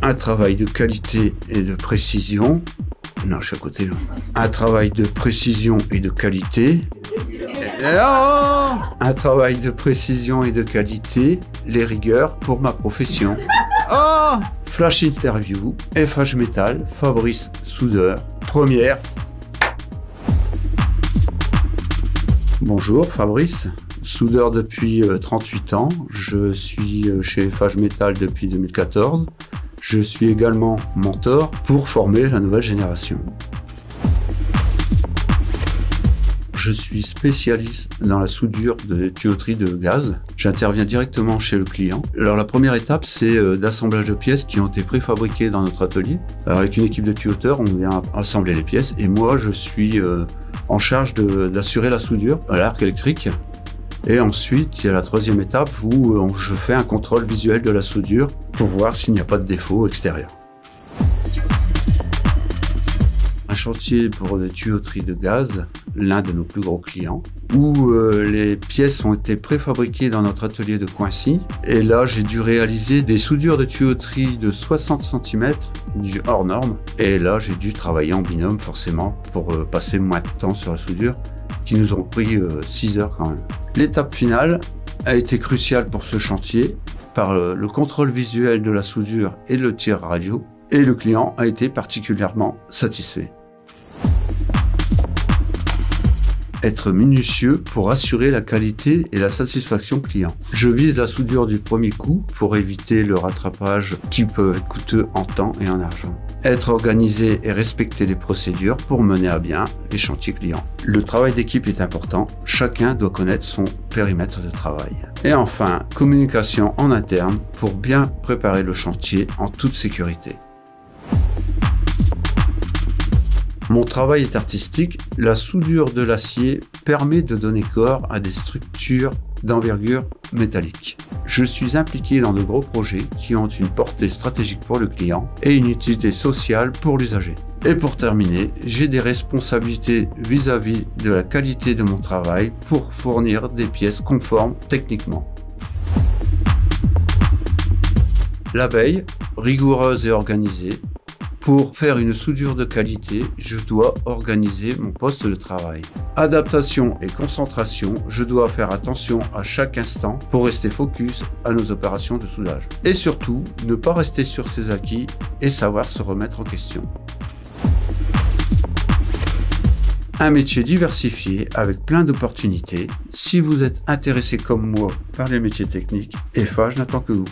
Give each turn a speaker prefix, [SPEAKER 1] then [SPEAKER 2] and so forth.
[SPEAKER 1] un travail de qualité et de précision. Non, je suis à côté là. Un travail de précision et de qualité. Un travail de précision et de qualité, les rigueurs pour ma profession. Flash interview, FH Metal, Fabrice soudeur, première. Bonjour Fabrice, soudeur depuis 38 ans, je suis chez FH Metal depuis 2014. Je suis également mentor pour former la nouvelle génération. Je suis spécialiste dans la soudure de tuyauterie de gaz. J'interviens directement chez le client. Alors la première étape, c'est d'assemblage de pièces qui ont été préfabriquées dans notre atelier. Alors avec une équipe de tuyauteur, on vient assembler les pièces et moi je suis en charge d'assurer la soudure à l'arc électrique. Et ensuite, il y a la troisième étape où je fais un contrôle visuel de la soudure pour voir s'il n'y a pas de défaut extérieur. Un chantier pour des tuyauteries de gaz, l'un de nos plus gros clients, où les pièces ont été préfabriquées dans notre atelier de Coincy. Et là, j'ai dû réaliser des soudures de tuyauterie de 60 cm, du hors norme. Et là, j'ai dû travailler en binôme, forcément, pour passer moins de temps sur la soudure, qui nous ont pris 6 heures quand même. L'étape finale a été cruciale pour ce chantier, par le contrôle visuel de la soudure et le tir radio, et le client a été particulièrement satisfait. Être minutieux pour assurer la qualité et la satisfaction client. Je vise la soudure du premier coup pour éviter le rattrapage qui peut être coûteux en temps et en argent. Être organisé et respecter les procédures pour mener à bien les chantiers clients. Le travail d'équipe est important, chacun doit connaître son périmètre de travail. Et enfin, communication en interne pour bien préparer le chantier en toute sécurité. Mon travail est artistique, la soudure de l'acier permet de donner corps à des structures d'envergure métallique. Je suis impliqué dans de gros projets qui ont une portée stratégique pour le client et une utilité sociale pour l'usager. Et pour terminer, j'ai des responsabilités vis-à-vis de la qualité de mon travail pour fournir des pièces conformes techniquement. La veille, rigoureuse et organisée. Pour faire une soudure de qualité, je dois organiser mon poste de travail. Adaptation et concentration, je dois faire attention à chaque instant pour rester focus à nos opérations de soudage. Et surtout, ne pas rester sur ses acquis et savoir se remettre en question. Un métier diversifié avec plein d'opportunités. Si vous êtes intéressé comme moi par les métiers techniques, FH n'attend que vous.